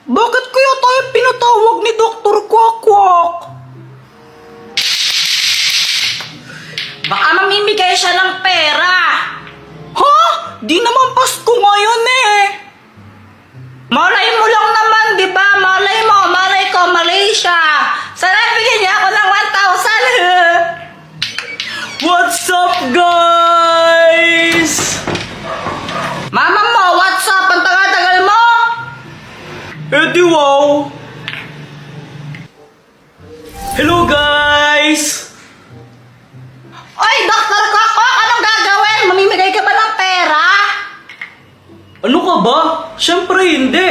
Bakit kaya tayo pinatawag ni Dr. Kwakwak? Baka mamimigay siya ng pera. Ha? Di naman Pasko ngayon eh. Malay mo lang naman, di ba? Malay mo, malay ko, Malaysia. Sana bigyan niya ako ng 1,000. What's up, guys? Mama mo, what's up? Ang tagal-tagal mo? Di wow. Hello, guys. Oy, Dr. Kwakwak, anong gagawin? Mamimigay ka ba ng pera? Ano ka ba? Siyempre hindi.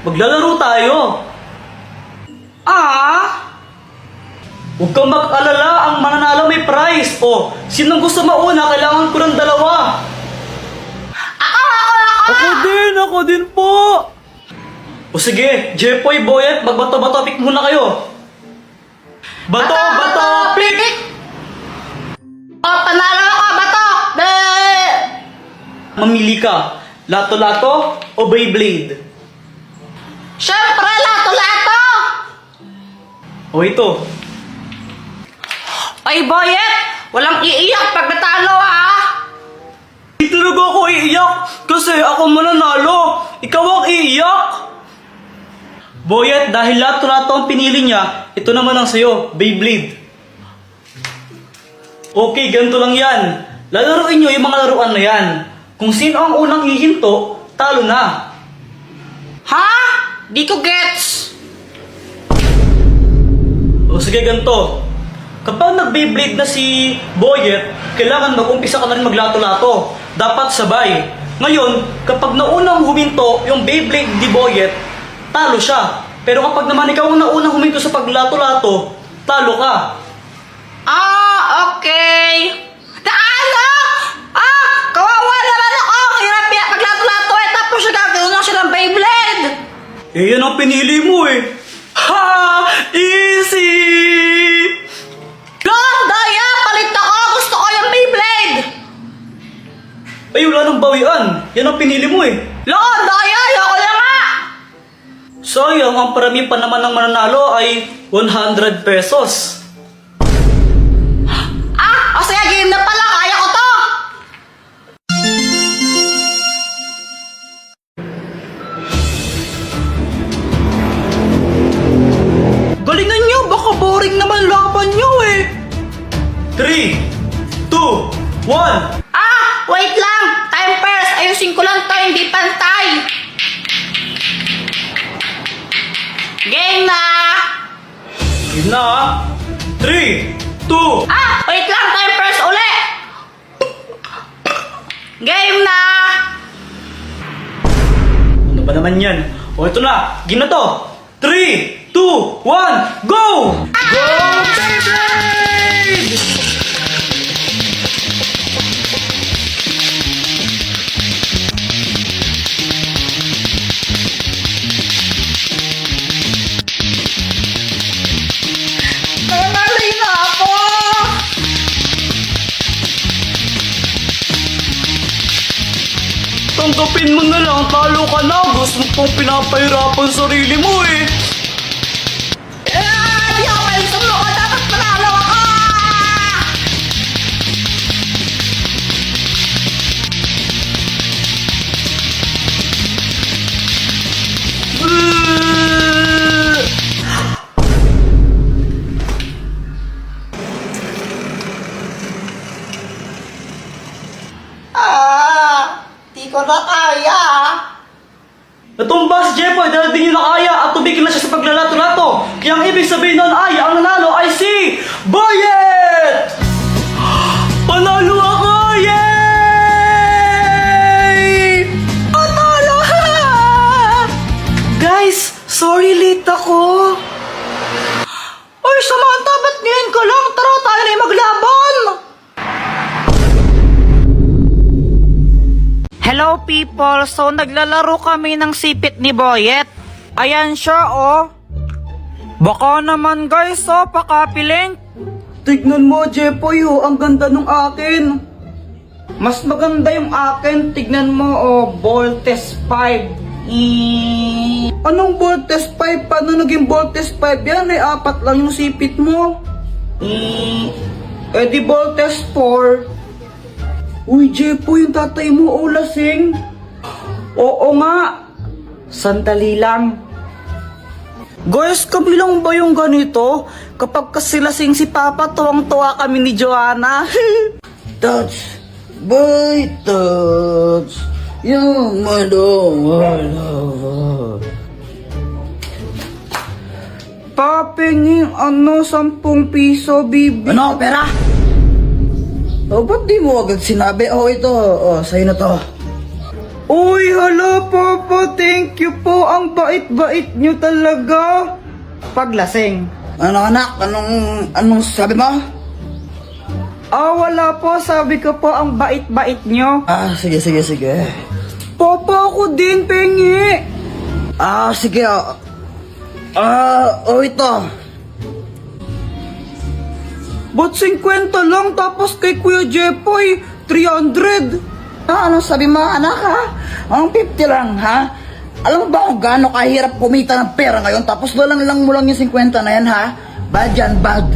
Maglalaro tayo. Huwag kang mag-alala, ang mananalo may prize. O, sinong gusto mauna? Kailangan ko ng dalawa. Ako din po. O sige, Jepoy, Boyet, magbato-bato pick muna kayo. Bato, pick! O, panalo ako, bato! Mamili ka, lato-lato o Beyblade? Siyempre, lato-lato! O ito. Oy, Boyet, walang iiyak pag natalo, ha? Di talaga ako iiyak kasi ako mananalo. Ikaw ang iiyak. Boyet, dahil lato-lato ang pinili niya, ito naman ang sayo, Beyblade. Okay, ganito lang yan. Lalaroin nyo yung mga laruan na yan. Kung sino ang unang hihinto, talo na. Ha? Di ko gets. O sige, ganito. Kapag nag-Beyblade na si Boyet, kailangan mag-umpisa ka na rin maglato-lato. Dapat sabay. Ngayon, kapag naunang huminto yung Beyblade ni Boyet, talo siya. Pero kapag naman ikaw ang naunang huminto sa paglato-lato, talo ka. Okay. Ano? Kawawa naman ako. Ang hirap niya paglato-lato eh. Tapos siya gagawin lang siya ng Beyblade. Eh, yan ang pinili mo eh. Ha! Easy! Long, Daya, palit ako. Gusto ko yung Beyblade. Ay, wala nang bawian. Yan ang pinili mo eh. Long, Daya, ayoko na nga. Sayang, ang parami pa naman ng mananalo ay 100 pesos. O sige, game na pala. Kaya ko to. Galingan nyo, baka boring naman laban nyo eh. 3, 2, 1. Wait lang. Time first. Ayusin ko lang to. Hindi pantay. Game na. Yun na ah. 3, 2. Wait lang. Time first uli. Game na. Ano ba naman yan? O ito na, game na to. 3, 2, 1, go! Go, Beyblade! Nanali na ako. Tanggapin mo na lang, talo ka na. Gusto mo pong pinapahirapan sarili mo eh. Hindi ako may sumuko. Dapat panalo ako. Di ko na kaya. Natumba si Jepoy dahil di niya na kaya at tumigil na siya sa paglalato-lato. Kaya ang ibig sabihin nun ay ang nanalo ay si Boyet! Panalo ako! Yay! Panalo! Guys, sorry late ako. Ay, Samantha, ba't ngayon ka lang? Tara, tayo na yung maglaban! Hello people, so naglalaro kami ng sipit ni Boyet. Ayan siya oh. Baka naman guys oh, pakapiling. Tignan mo, Jepoy, oh, ang ganda nung akin. Mas maganda yung akin, tignan mo oh, Voltes 5. Anong voltage 5? Paano naging voltage 5 yan? Eh, 4 lang yung sipit mo. Eh di voltage 4. Uy, Jepo, yung tatay mo, o lasing. Oo nga. Sandali lang. Guys, kami lang ba yung ganito? Kapag kasi lasing si Papa, tuwang-tuwa kami ni Joanna. Touch, boy, touch. Yung madawala. Papingin, 10 piso, bibi. Ano, pera? O, ba't di mo agad sinabi? Oh, ito. Oh, sa'yo na to. Uy, hala, Papa. Thank you po. Ang bait-bait nyo talaga. Paglasing. Ano, anak? Anong sabi mo? Wala po. Sabi ko po, ang bait-bait nyo. Sige. Papa, ako din, pengi. Sige. Ito. Ba't 50 lang tapos kay Kuya Jepoy 300? Anong sabi mo, anak, ha? Ang 50 lang, ha? Alam mo ba kung gaano kahirap kumita ng pera ngayon tapos lang mo lang yung 50 na yan, ha? Bad yan, bad.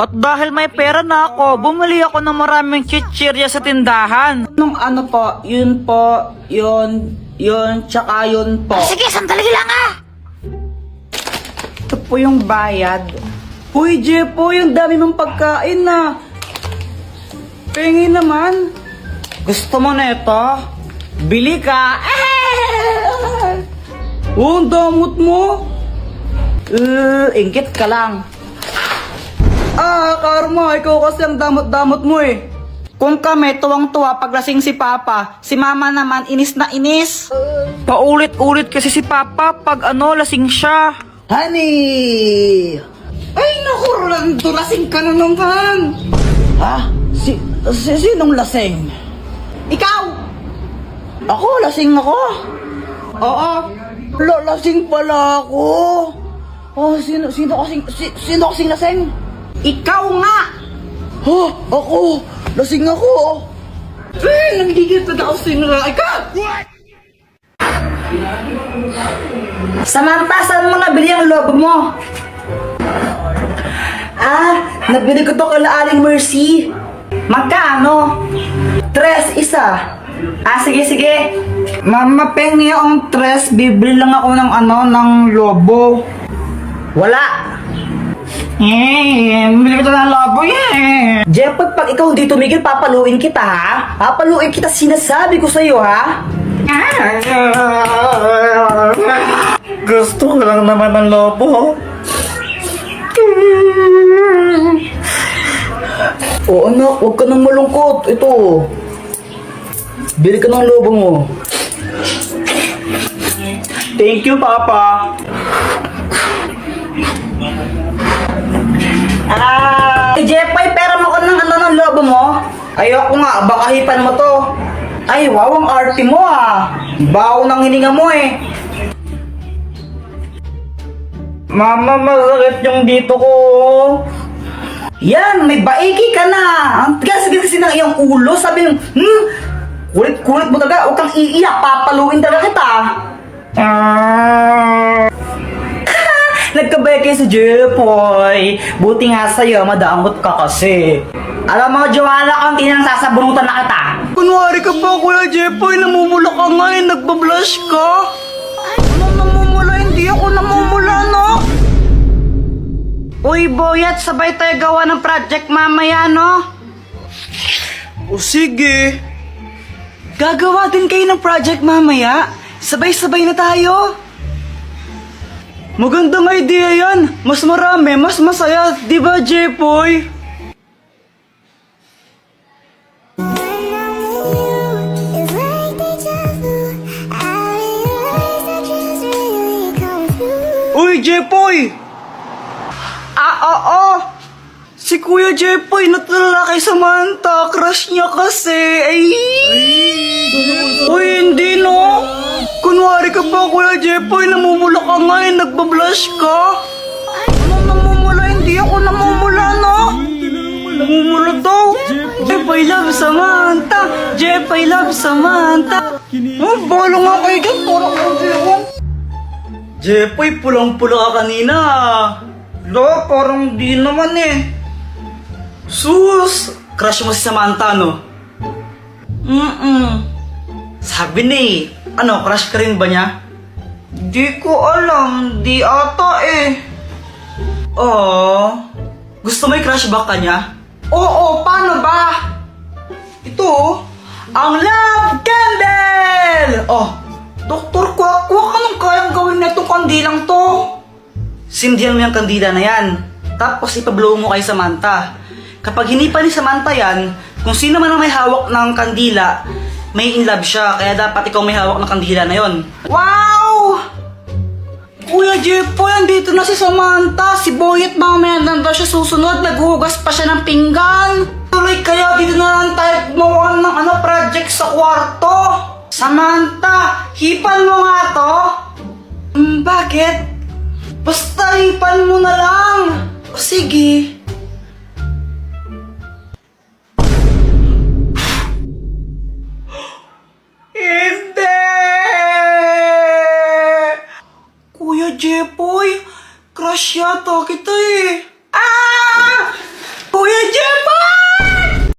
At dahil may pera na ako, bumili ako ng maraming chichirya sa tindahan. Ano po, yun po, yun, tsaka yun po. Sige, sandali lang ah! Ito po yung bayad. Uy, Jepo, yung dami mong pagkain na. Pengi naman. Gusto mo na ito? Bili ka. Oh, ang damot mo. Ingkit ka lang. Karma, ikaw kasi ang damot-damot mo eh. Kung kami tuwang-tuwa paglasing si Papa, si Mama naman inis na inis. Paulit-ulit kasi si Papa pag lasing siya. Honey! Ay, naku, Rolando, lasing ka na naman. Ha? Sinong lasing? Ikaw! Ako, lasing ako. Oo. Lasing pala ako. Sino kasing lasing? Ikaw nga! Ako! Lasing ako! Nanggigil pa ako sinura. Ikaw! Samantha, saan mo nabili ang lobo mo? Nabili ko to kay Aling Mercy. Magkano? 3 isa. Sige. Mama, pengi ang 3. Bibili lang ako ng lobo. Wala. Bibili ko to ng lobo Jeff, pag ikaw hindi tumigil, papaluin kita, ha? Papaluin kita, sinasabi ko sa'yo, ha? Gusto ko lang naman ng lobo. Anak, huwag ka nang malungkot. Ito. Bili ka ng lobo mo. Thank you, Papa. Jeff, ay pera mo ko ng lobo mo? Ayoko nga, baka hipan mo to. Ay, wow, ang arte mo Baho ng hininga mo Mama, masakit yung dito ko. Yan, may baiki ka na. Ang tigas kasi ng iyong ulo. Sabi yung, kulit-kulit mo talaga. Huwag kang iiyak, papaluin talaga kita. Nagkabay kayo sa Jepoy. Buti nga sa'yo, madamot ka kasi. Alam mo, Joanna, kung tinang sasabunutan na kita. Kunwari ka pa, Kuya Jepoy, namumula ka nga nagbablush ka. Anong namumula? Hindi ako namumula, no? Uy, Boyet, sabay tayo gawa ng project mamaya, no? O sige. Gagawa din kayo ng project mamaya? Sabay-sabay na tayo? Magandang idea yan. Mas marami, mas masaya. Di ba, Jepoy? Uy, Jepoy! Oo. Si Kuya Jepoy natulala kay Samantha. Crush niya kasi. Uy, hindi no. Kunwari ka pa, Kuya Jepoy. Namumula ka nga nagbablush ka. Anong namumula? Hindi ako namumula, no? Namumula daw. Jeff, I love Samantha! Jeff, I love Samantha! Oh, bolo nga kayo dyan, parang audio. Jepoy, pulang-pula ka kanina. Lo, parang di naman eh. Sus! Crush mo si Samantha, no? Sabi ni, ano, crush ka rin ba niya? Di ko alam, di ata eh. Oo. Gusto mo i-crush back ka niya? Oo, paano ba? Ito oh. Ang love candle! Oh, Doktor Kwak-Kwak, anong kayang gawin na itong kandilang to? sindihan mo yung kandila na yan. Tapos ipablow mo kay Samantha. Kapag hinipa ni Samantha yan, kung sino man ang may hawak ng kandila, may in love siya. Kaya dapat ikaw may hawak ng kandila na yon. Wow! Kuya Jepoy, andito na si Samantha. Si Boyet mamaya na daw siya susunod. Naghuhugas pa siya ng pinggan. Tuloy kaya dito na lang tayo gumawa ng project sa kwarto. Samantha, hipan mo nga to. Bakit? Basta hipan mo na lang. O sige. Hindi! Kuya Jepoy, crush yata kita eh. Ah! Kuya Jepoy!